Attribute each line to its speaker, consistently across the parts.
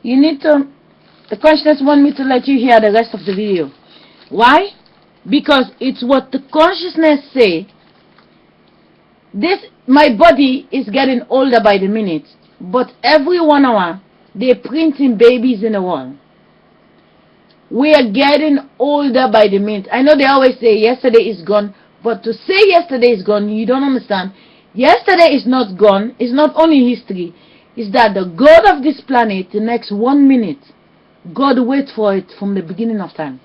Speaker 1: You need to, the consciousness want me to let you hear the rest of the video. Why? Because it's what the consciousness say. This, my body is getting older by the minute, but every 1 hour, they're printing babies in the wall. We are getting older by the minute. I know they always say yesterday is gone, but to say yesterday is gone, you don't understand. Yesterday is not gone. It's not only history. It's that the God of this planet, the next 1 minute, God wait for it from the beginning of time.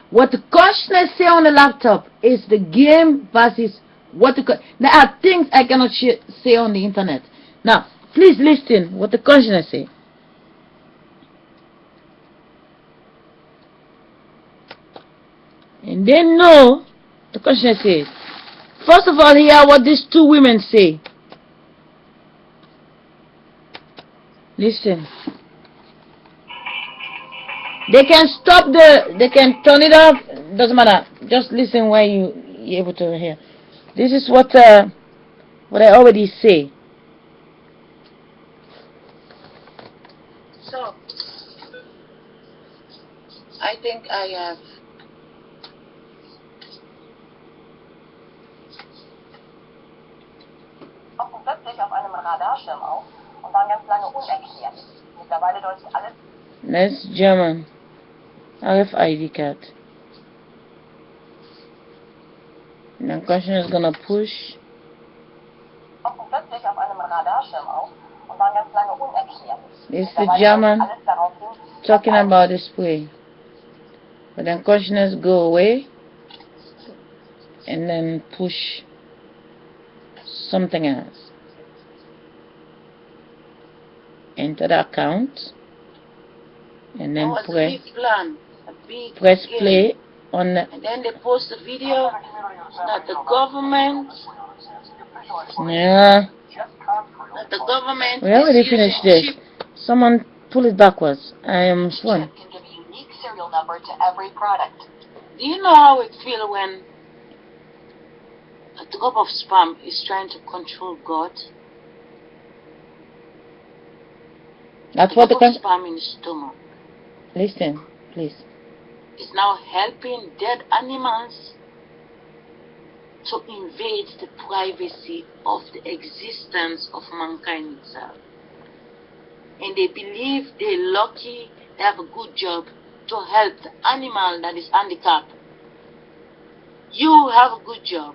Speaker 1: What the consciousness say on the laptop is the game versus what the... There are things I cannot say on the internet. Now, please listen what the consciousness say. And then know the consciousness says. First of all, hear what these two women say. Listen. They can stop they can turn it off. Doesn't matter. Just listen when you're able to hear. This is what I already say. So, I think I have. Plötzlich auf einem Radarschirm auf und waren ganz lange unerklärt. Mittlerweile deutet alles. That's German. RFID card. And the question is gonna push. Plötzlich auf einem Radarschirm auf und waren ganz lange unerklärt. It's the German talking about the spray. But then consciousness go away and then push something else. Enter the account and then press play on the, and then they post a video that the government that the government we already finished this. Someone pull it backwards. I am sworn. Can give a unique serial number to every product. Do you know how it feels when a drop of sperm is trying to control God? That's what the sperm in the stomach. Listen, please. It's now helping dead animals to invade the privacy of the existence of mankind itself. And they believe they're lucky, they have a good job to help the animal that is handicapped. You have a good job.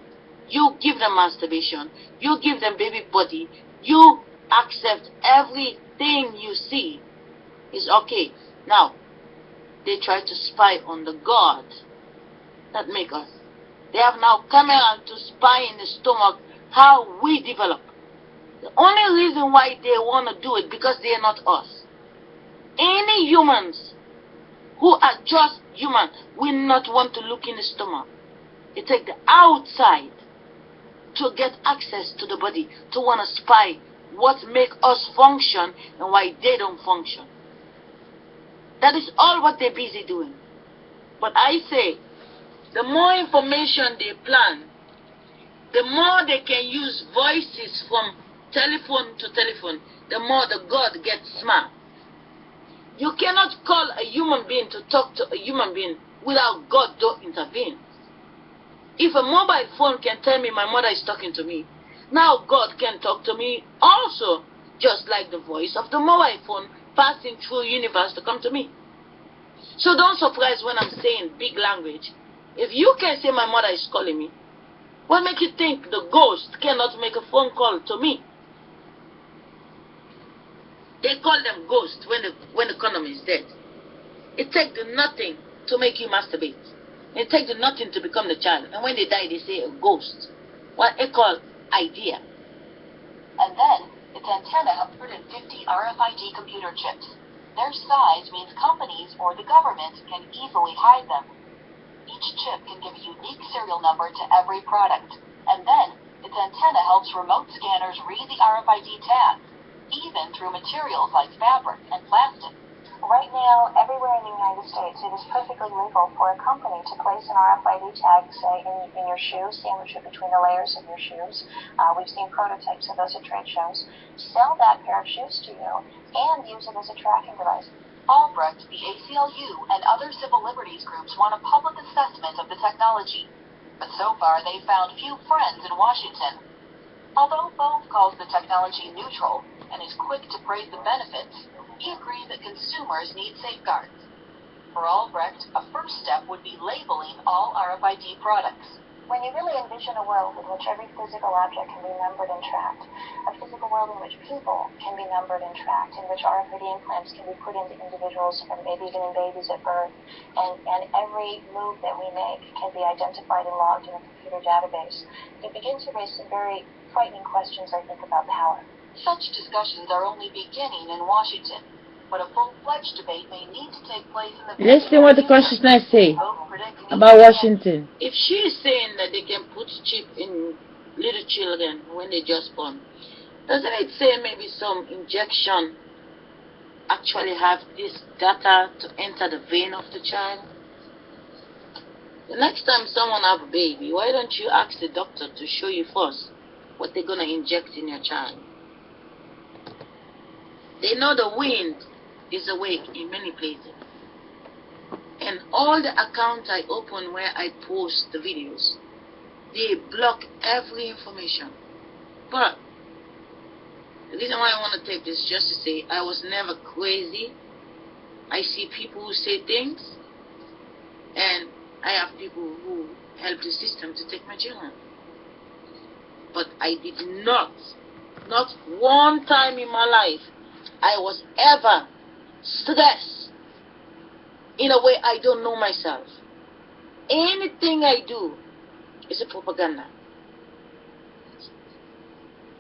Speaker 1: You give them masturbation. You give them baby body. You accept everything you see is okay. Now, they try to spy on the God that make us. They have now camera to spy in the stomach how we develop. The only reason why they want to do it because they are not us. Any humans who are just human will not want to look in the stomach. They take the outside to get access to the body, to want to spy what make us function and why they don't function. That is all what they're busy doing. But I say, the more information they plan, the more they can use voices from telephone to telephone, the more the God gets smart. You cannot call a human being to talk to a human being without God to intervene. If a mobile phone can tell me my mother is talking to me, now God can talk to me also, just like the voice of the mobile phone passing through universe to come to me. So don't surprise when I'm saying big language. If you can say my mother is calling me, what makes you think the ghost cannot make a phone call to me? They call them ghosts when the condom is dead. It takes the nothing to make you masturbate. It takes the nothing to become the child. And when they die, they say a ghost. What they call idea. And then, its antenna have 150 RFID computer chips. Their size means companies or the government can easily hide them. Each chip can give a unique serial number to every product. And then, its antenna helps remote scanners read the RFID tags, even through materials like fabric and plastic.
Speaker 2: Right now, everywhere in the United States, it is perfectly legal for a company to place an RFID tag, say, in your shoes, sandwich it between the layers of your shoes. We've seen prototypes of those at trade shows. Sell that pair of shoes to you, and use it as a tracking device.
Speaker 3: Albrecht, the ACLU, and other civil liberties groups want a public assessment of the technology, but so far they've found few friends in Washington. Although Bove calls the technology neutral and is quick to praise the benefits, he agrees that consumers need safeguards. For Albrecht, a first step would be labeling all RFID products.
Speaker 2: When you really envision a world in which every physical object can be numbered and tracked, a physical world in which people can be numbered and tracked, in which RFID implants can be put into individuals or maybe even in babies at birth, and every move that we make can be identified and logged in a computer database, you begin to raise some very frightening questions, I think, about power.
Speaker 3: Such discussions are only beginning in Washington, but a full-fledged debate may need to take place in the
Speaker 1: Listen what the consciousness say about Washington.
Speaker 4: If she is saying that they can put chip in little children when they just born, doesn't it say maybe some injection actually have this data to enter the vein of the child? The next time someone have a baby, why don't you ask the doctor to show you first what they're going to inject in your child? They know the wind is awake in many places. And all the accounts I open where I post the videos, they block every information. But the reason why I want to take this just to say I was never crazy. I see people who say things, and I have people who help the system to take my children. But I did not one time in my life, I was ever stressed in a way I don't know myself. Anything I do is a propaganda.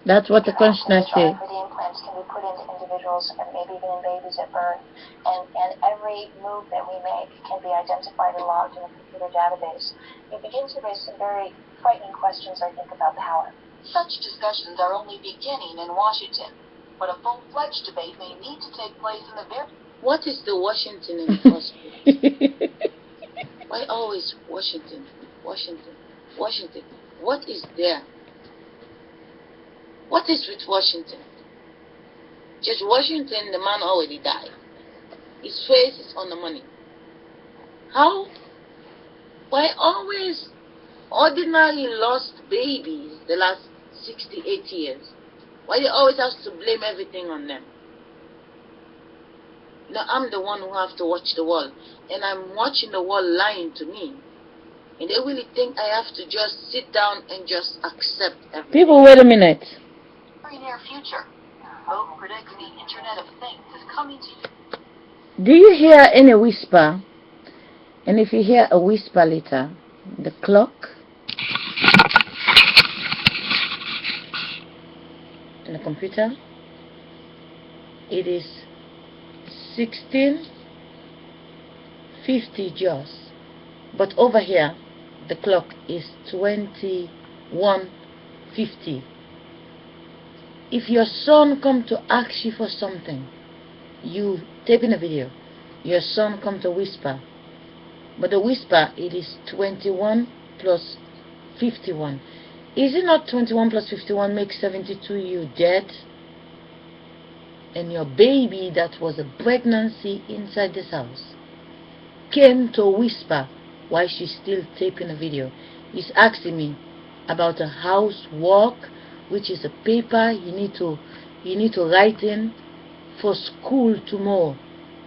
Speaker 1: That's what the consciousness says.
Speaker 2: RFID implants can be put into individuals and maybe even in babies at birth, and every move that we make can be identified and logged in a computer database. You begin to raise some very frightening questions, I think, about power.
Speaker 3: Such discussions are only beginning in Washington, but a full-fledged debate may need to take place in the very...
Speaker 4: What is the Washington in the first place? Why always Washington, Washington, Washington? What is there? What is with Washington? Just Washington, the man already died. His face is on the money. How? Why always ordinary lost babies the last 68 years? Why you always have to blame everything on them? Now I'm the one who have to watch the world, and I'm watching the world lying to me. And they really think I have to just sit down and just accept everything.
Speaker 1: People, wait a minute.
Speaker 3: Very near future, Bove predicts the Internet of Things is coming to you.
Speaker 1: Do you hear any whisper? And if you hear a whisper later, the clock in the computer, it is 16:50 just, but over here the clock is 21:50. If your son come to ask you for something, you taping a video, your son come to whisper, but the whisper, it is 21 plus 51. Is it not 21 plus 51 makes 72? You dead? And your baby that was a pregnancy inside this house came to whisper while she's still taping a video. He's asking me about a housework, which is a paper you need to write in for school tomorrow.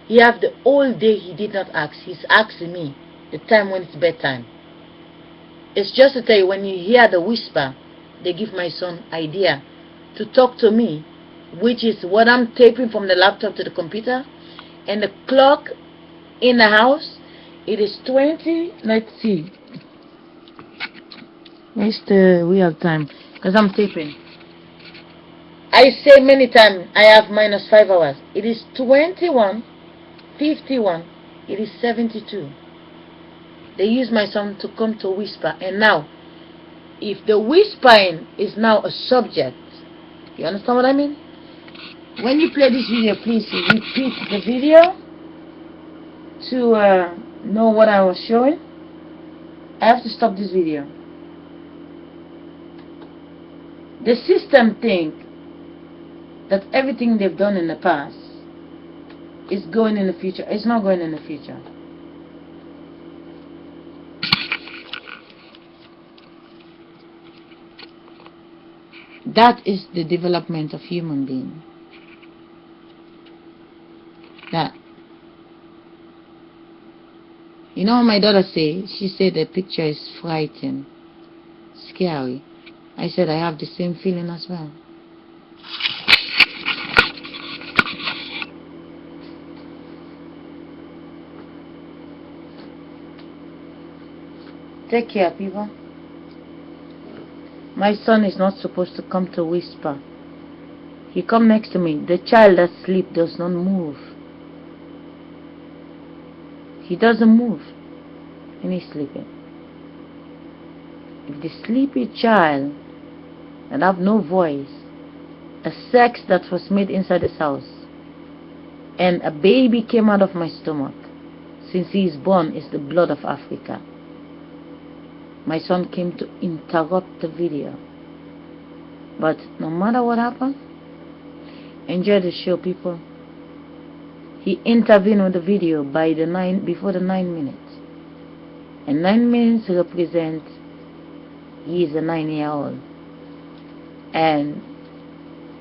Speaker 1: He have the whole day he did not ask. He's asking me the time when it's bedtime. It's just to tell you, when you hear the whisper, they give my son idea to talk to me, which is what I'm taping from the laptop to the computer. And the clock in the house, it is 20, let's see, where's the real time, because I'm taping. I say many times I have minus 5 hours. It is 21:51. It is 72. They use my son to come to whisper. And now, if the whispering is now a subject, you understand what I mean? When you play this video, please repeat the video to know what I was showing. I have to stop this video. The system think that everything they've done in the past it's going in the future. It's not going in the future. That is the development of human being. That. You know what my daughter said? She said the picture is frightening, scary. I said I have the same feeling as well. Take care, people. My son is not supposed to come to whisper. He come next to me. The child that sleep does not move. He doesn't move when he's sleeping. If the sleepy child that have no voice, a sex that was made inside this house, and a baby came out of my stomach, since he is born, is the blood of Africa. My son came to interrupt the video. But no matter what happened, enjoy the show, people. He intervened with the video by before the 9 minutes. And 9 minutes represent he is a 9-year-old. And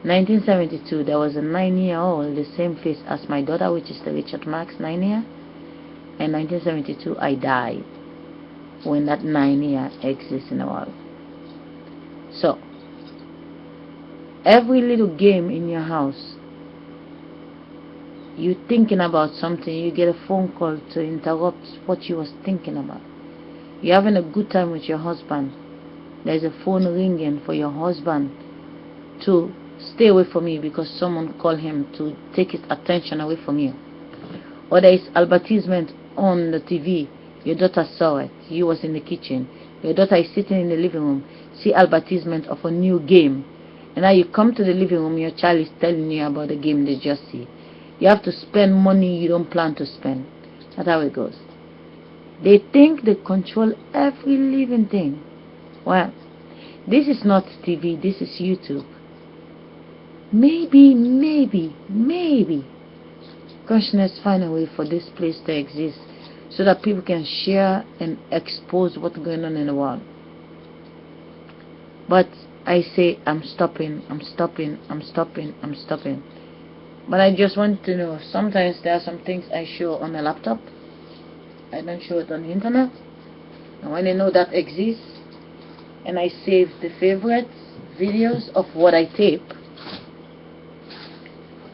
Speaker 1: 1972, there was a 9-year-old, the same face as my daughter, which is the Richard Marx 9-year. And 1972, I died when that 9-year exists in the world. So, every little game in your house, you're thinking about something, you get a phone call to interrupt what you was thinking about. You're having a good time with your husband. There's a phone ringing for your husband to stay away from you because someone called him to take his attention away from you. Or there is advertisement on the TV. Your daughter saw it. You was in the kitchen. Your daughter is sitting in the living room. See advertisement of a new game. And now you come to the living room. Your child is telling you about the game they just see. You have to spend money you don't plan to spend. That's how it goes. They think they control every living thing. Well, this is not TV. This is YouTube. Maybe consciousness find a way for this place to exist, so that people can share and expose what's going on in the world. But I say I'm stopping. But I just want to know, sometimes there are some things I show on a laptop. I don't show it on the internet. And when I know that exists, and I save the favorite videos of what I tape,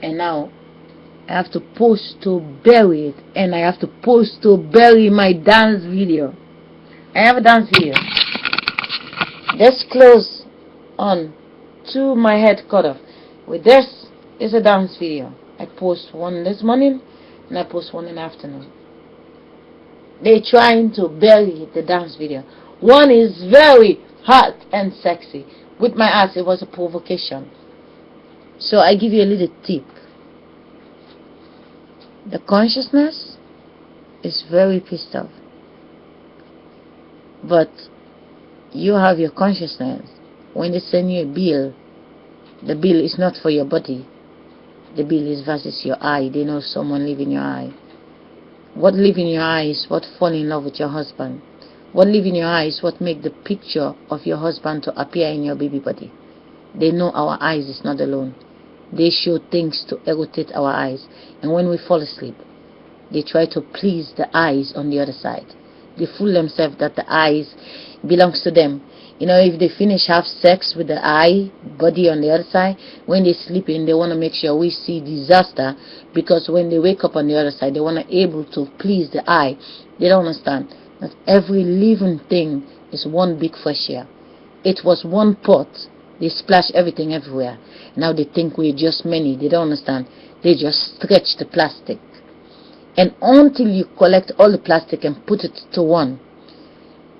Speaker 1: and now I have to post to bury it, and I have to post to bury my dance video. I have a dance video. This close on to my head cut off. With this is a dance video. I post one this morning and I post one in the afternoon. They're trying to bury the dance video. One is very hot and sexy. With my ass, it was a provocation. So I give you a little tip. The consciousness is very pissed off. But you have your consciousness. When they send you a bill, the bill is not for your body. The bill is versus your eye. They know someone live in your eye. What live in your eye is what fall in love with your husband. What live in your eye is what make the picture of your husband to appear in your baby body. They know our eyes is not alone. They show things to irritate our eyes. And when we fall asleep, they try to please the eyes on the other side. They fool themselves that the eyes belongs to them. You know, if they finish have sex with the eye body on the other side, when they sleeping, they want to make sure we see disaster, because when they wake up on the other side, they want to able to please the eye. They don't understand that every living thing is one big fresh air. It was one pot. They splash everything everywhere. Now they think we're just many. They don't understand. They just stretch the plastic. And until you collect all the plastic and put it to one,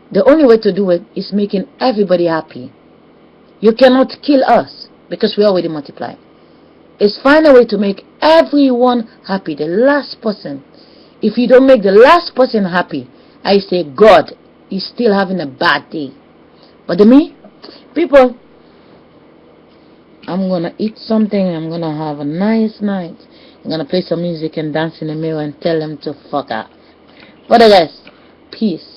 Speaker 1: the only way to do it is making everybody happy. You cannot kill us because we already multiply. It's find a way to make everyone happy. The last person. If you don't make the last person happy, I say God is still having a bad day. But to me, people, I'm gonna eat something. I'm gonna have a nice night. I'm gonna play some music and dance in the mirror and tell them to fuck off. For the rest, peace.